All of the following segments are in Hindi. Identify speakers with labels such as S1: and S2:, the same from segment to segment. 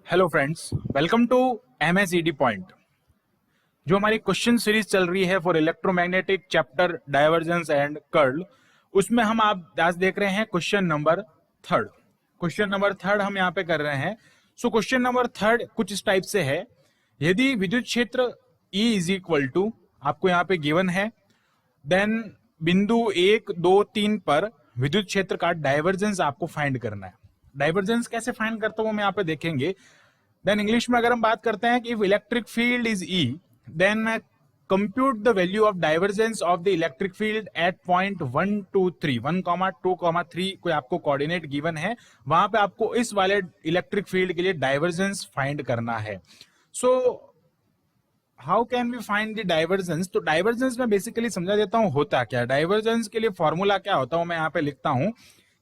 S1: Hello friends, welcome to MSED point. जो हमारी क्वेश्चन सीरीज चल रही है for electromagnetic chapter divergence and curl, उसमें हम आप आज देख रहे हैं question number third. Question number third हम यहाँ पे कर रहे हैं। सो क्वेश्चन नंबर थर्ड कुछ इस टाइप से है। यदि विद्युत क्षेत्र E इज इक्वल टू आपको यहाँ पे गिवन है, देन बिंदु 1, 2, 3 पर विद्युत क्षेत्र का डाइवर्जेंस आपको फाइंड करना है। डाइवर्जेंस कैसे फाइंड करता हूं हम यहाँ पे देखेंगे। देन इंग्लिश में अगर हम बात करते हैं कि if electric field is E, then compute the value of divergence of the electric field at point 1, 2, 3 1, 2, 3 कोई आपको कोऑर्डिनेट गिवन है, वहां पे आपको इस वाले इलेक्ट्रिक फील्ड के लिए डाइवर्जेंस फाइंड करना है। So how can we find the divergence? तो डाइवर्जेंस में बेसिकली समझा देता हूं होता क्या है। डाइवर्जेंस के लिए फॉर्मूला क्या होता है मैं यहाँ पे लिखता हूं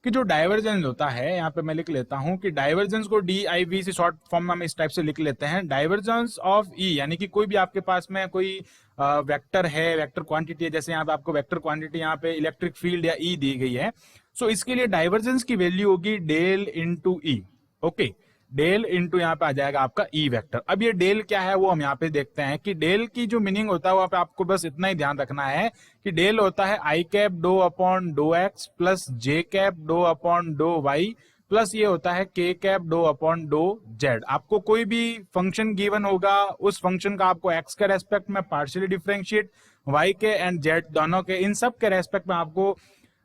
S1: कि जो डाइवर्जेंस होता है, यहाँ पे मैं लिख लेता हूं कि डाइवर्जेंस को DIV से शॉर्ट फॉर्म में हम इस टाइप से लिख लेते हैं। डाइवर्जेंस ऑफ E, यानी कि कोई भी आपके पास में कोई वेक्टर है, वेक्टर क्वांटिटी है, जैसे यहाँ पे आपको वेक्टर क्वांटिटी यहाँ पे इलेक्ट्रिक फील्ड या E दी गई है। सो इसके लिए डाइवर्जेंस की वैल्यू होगी del into E। Okay, del into यहाँ पे आ जाएगा आपका E वेक्टर। अब ये डेल क्या है वो हम यहाँ पे देखते हैं कि डेल की जो मीनिंग होता है वहां पे आपको बस इतना ही ध्यान रखना है कि डेल होता है I कैप डो अपॉन डो एक्स प्लस J कैप डो अपॉन डो वाई प्लस ये होता है K कैप डो अपॉन डो जेड। आपको कोई भी फंक्शन गिवन होगा, उस फंक्शन का आपको x के रेस्पेक्ट में पार्शियली डिफरेंशिएट, y के एंड z दोनों के, इन सब के रेस्पेक्ट में आपको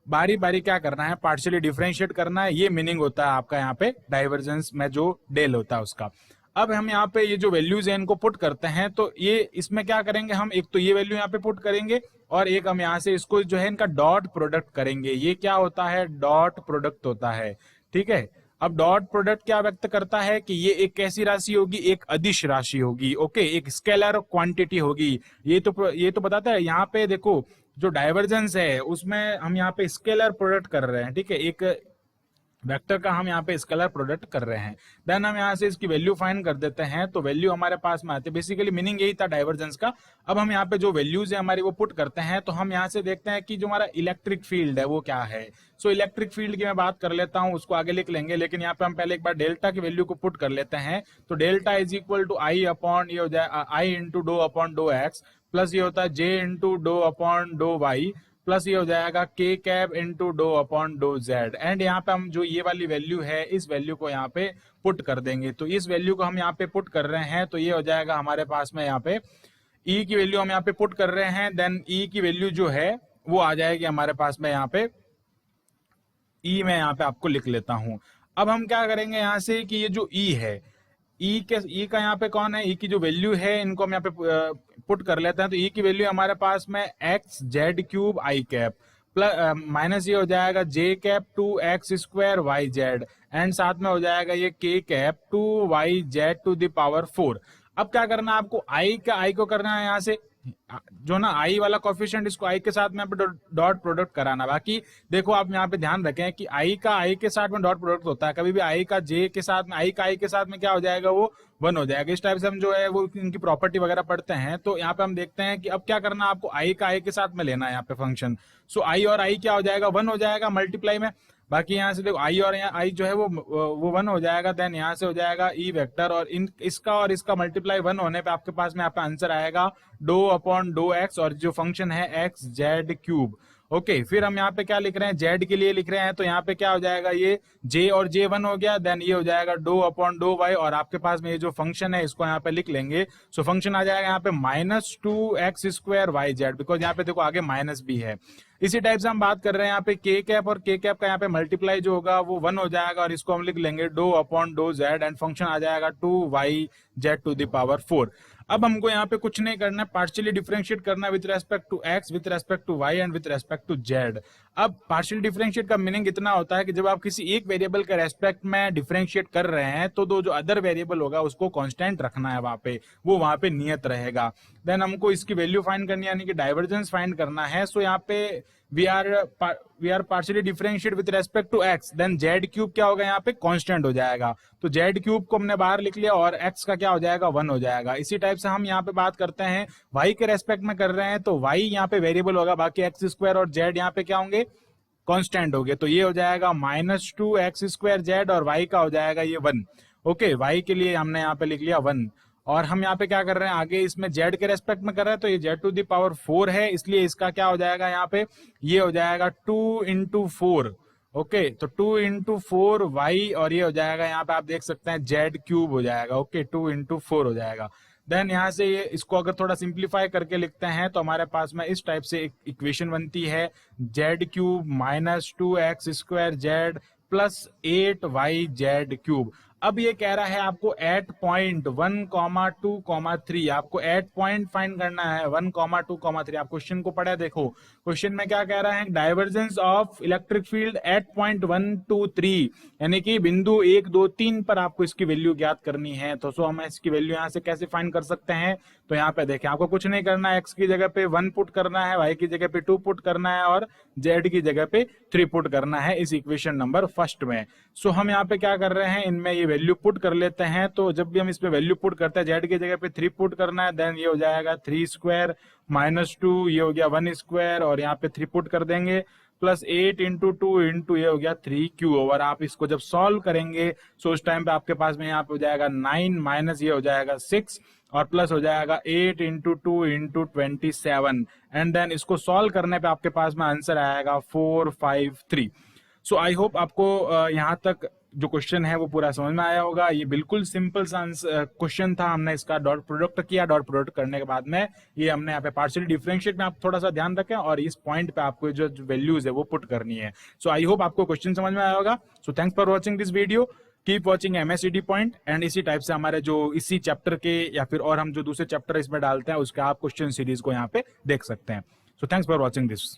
S1: बारी बारी क्या करना है, पार्शियली डिफरेंशिएट करना है। ये मीनिंग होता है आपका यहाँ पे डाइवर्जेंस में जो डेल होता है उसका। अब हम यहाँ पे ये जो वैल्यूज है इनको पुट करते हैं, तो ये इसमें क्या करेंगे हम, एक तो ये वैल्यू यहाँ पे पुट करेंगे और एक हम यहाँ से इसको जो है इनका डॉट प्रोडक्ट करेंगे। ये क्या होता है, डॉट प्रोडक्ट होता है। ठीक है, अब डॉट प्रोडक्ट क्या व्यक्त करता है कि ये एक कैसी राशि होगी, एक अदिश राशि होगी। ओके, एक स्केलर क्वांटिटी होगी। ये तो बताता है। यहाँ पे देखो जो डाइवर्जेंस है उसमें हम यहाँ पे स्केलर प्रोडक्ट कर रहे हैं। ठीक है, एक वेक्टर का हम यहाँ पे स्केलर प्रोडक्ट कर रहे हैं। देन हम यहाँ से इसकी वैल्यू फाइंड कर देते हैं, तो वैल्यू हमारे पास में आती है। बेसिकली मीनिंग यही था डाइवर्जेंस का। अब हम यहाँ पे जो वैल्यूज है हमारी वो पुट करते हैं, तो हम यहाँ से देखते हैं कि जो हमारा इलेक्ट्रिक फील्ड है वो क्या है। सो इलेक्ट्रिक फील्ड की मैं बात कर लेता हूँ, उसको आगे लिख लेंगे, लेकिन यहाँ पे हम पहले एक बार डेल्टा की वैल्यू को पुट कर लेते हैं। तो delta is equal to i upon, ये हो जाए आई इंटू डो अपॉन डो एक्स प्लस ये होता है जे इंटू डो अपॉन डो वाई प्लस ये हो जाएगा के कैप इंटू डो अपॉन डो जेड। एंड यहाँ पे हम जो ये वाली वैल्यू है इस वैल्यू को यहाँ पे पुट कर देंगे। तो इस वैल्यू को हम यहाँ पे पुट कर रहे हैं, तो ये हो जाएगा हमारे पास में यहाँ पे E की वैल्यू हम यहाँ पे पुट कर रहे हैं। देन E की वैल्यू जो है वो आ जाएगी हमारे पास में यहाँ पे E, मैं यहाँ पे आपको लिख लेता हूं। अब हम क्या करेंगे यहाँ से कि ये जो E है, E का यहाँ पे कौन है, E की जो वैल्यू है इनको हम यहाँ पे पुट कर लेते हैं। तो E की वैल्यू हमारे पास में x z cube i cap plus minus ये हो जाएगा j cap 2x square y z and साथ में हो जाएगा ये k cap 2y z to the power 4। अब क्या करना है आपको, आई को करना है यहाँ से जो ना आई वाला कोफिशिएंट, इसको आई के साथ में यहाँ पे डॉट प्रोडक्ट कराना। बाकी देखो आप यहाँ पे ध्यान रखें कि आई का आई के साथ में डॉट प्रोडक्ट होता है, कभी भी आई का जे के साथ में, आई का आई के साथ में क्या हो जाएगा, वो 1 हो जाएगा। इस टाइप से हम जो है वो इनकी प्रॉपर्टी वगैरह पढ़ते हैं। तो यहाँ पे हम देखते हैं कि अब क्या करना है आपको, आई का आई के साथ में लेना है यहाँ पे फंक्शन। सो आई और आई क्या हो जाएगा, 1 हो जाएगा मल्टीप्लाई में। बाकी यहाँ से देखो आई और यहाँ आई जो है वो 1 हो जाएगा। देन यहाँ से हो जाएगा ई वेक्टर और इसका और इसका मल्टीप्लाई 1 होने पे आपके पास में यहाँ पे आंसर आएगा डो अपॉन डो एक्स और जो फंक्शन है एक्स जेड क्यूब। ओके, फिर हम यहाँ पे क्या लिख रहे हैं, जेड के लिए लिख रहे हैं, तो यहाँ पे क्या हो जाएगा, ये जे और जे 1 हो गया। देन ये हो जाएगा डो अपॉन डो वाई और आपके पास में ये जो फंक्शन है इसको यहाँ पे लिख लेंगे। सो फंक्शन आ जाएगा यहाँ पे -2x square y Z, because यहाँ पे देखो आगे माइनस भी है। इसी टाइप से हम बात कर रहे हैं यहाँ पे के कैप और के कैप का यहाँ पे मल्टीप्लाई जो होगा वो 1 हो जाएगा और इसको हम लिख लेंगे डो अपॉन डो जेड एंड फंक्शन आ जाएगा 2y z to the power 4। अब हमको यहाँ पे कुछ नहीं करना है, पार्शियली डिफरेंशिएट करना है with respect to x, with respect to y and with respect to z. अब पार्शियल डिफरेंशिएट का मीनिंग इतना होता है कि जब आप किसी एक वेरिएबल के रेस्पेक्ट में डिफरेंशिएट कर रहे हैं तो दो जो अदर वेरिएबल होगा उसको कांस्टेंट रखना है वहां पे, वो वहां पे नियत रहेगा। देन हमको इसकी वैल्यू फाइंड करनी है, यानी कि डाइवर्जेंस फाइंड करना है। सो यहाँ पे we are partially differentiate with respect to x, then z cube क्या होगा यहाँ पे कांस्टेंट हो जाएगा। तो जेड क्यूब को हमने बाहर लिख लिया और एक्स का क्या हो जाएगा 1 हो जाएगा। इसी टाइप से हम यहाँ पे बात करते हैं वाई के रेस्पेक्ट में कर रहे हैं, तो वाई यहाँ पे वेरिएबल होगा, बाकी एक्स स्क्वायर और जेड यहाँ पे क्या होंगे, कांस्टेंट हो गए। तो ये हो जाएगा -2x स्क्वायर जेड और वाई का हो जाएगा ये 1। ओके, y के लिए हमने यहाँ पे लिख लिया 1, और हम यहाँ पे क्या कर रहे हैं आगे इसमें z के रेस्पेक्ट में कर रहे हैं, तो ये z टू द पावर 4 है, इसलिए इसका क्या हो जाएगा यहाँ पे, ये हो जाएगा 2 इंटू 4। ओके, तो 2 इंटू 4 वाई, और ये हो जाएगा यहाँ पे आप देख सकते हैं z क्यूब हो जाएगा। ओके, 2 इंटू 4 हो जाएगा। देन यहाँ से ये इसको अगर थोड़ा सिंप्लीफाई करके लिखते हैं तो हमारे पास में इस टाइप से एक इक्वेशन बनती है, z cube minus 2x square z plus 8yz cube. अब ये कह रहा है आपको एट पॉइंट 1,2,3 आपको एट पॉइंट फाइंड करना है 1,2,3। आप क्वेश्चन को पढ़े देखो, क्वेश्चन में क्या कह रहा है, divergence of electric field at point 1, 2, 3, यानी कि बिंदु 1, 2, 3 पर आपको इसकी वैल्यू ज्ञात करनी है। तो सो हम इसकी वैल्यू यहाँ से कैसे फाइंड कर सकते हैं, तो यहाँ पे देखें, आपको कुछ नहीं करना है, x की जगह पे 1 पुट करना है, y की जगह पे 2 पुट करना है, और z की जगह पे 3 पुट करना है इस इक्वेशन नंबर फर्स्ट में। सो हम यहाँ पे क्या कर रहे हैं, इनमें ये वैल्यू पुट कर लेते हैं। तो जब भी हम इसमें वैल्यू पुट करते हैं, z की जगह पे 3 पुट करना है, देन ये हो जाएगा 3 स्क्वायर माइनस 2, ये हो गया 1 स्क्वायर, और यहाँ पे 3 पुट कर देंगे, प्लस 8 इंटू 2 इंटू ये हो गया 3 क्यू ओवर। आप इसको जब सॉल्व करेंगे सो उस टाइम पे आपके पास में यहाँ पे हो जाएगा 9 माइनस ये हो जाएगा 6, और प्लस हो जाएगा 8 इंटू 2 इंटू 27, एंड देन इसको सॉल्व करने पे आपके पास में आंसर आएगा 453। सो आई होप आपको यहाँ तक जो क्वेश्चन है वो पूरा समझ में आया होगा। ये बिल्कुल सिंपल सा क्वेश्चन था, हमने इसका डॉट प्रोडक्ट किया, डॉट प्रोडक्ट करने के बाद में ये हमने यहाँ पे पार्शियल डिफरेंशिएट में आप थोड़ा सा ध्यान रखें, और इस पॉइंट पे आपको जो वैल्यूज है वो पुट करनी है। सो आई होप आपको क्वेश्चन समझ में आया होगा। So thanks for watching this video, keep watching MSED point, and इसी टाइप से हमारे जो इसी चैप्टर के या फिर और हम जो दूसरे चैप्टर इसमें डालते हैं उसका आप क्वेश्चन सीरीज को यहाँ पे देख सकते हैं। So thanks for watching this.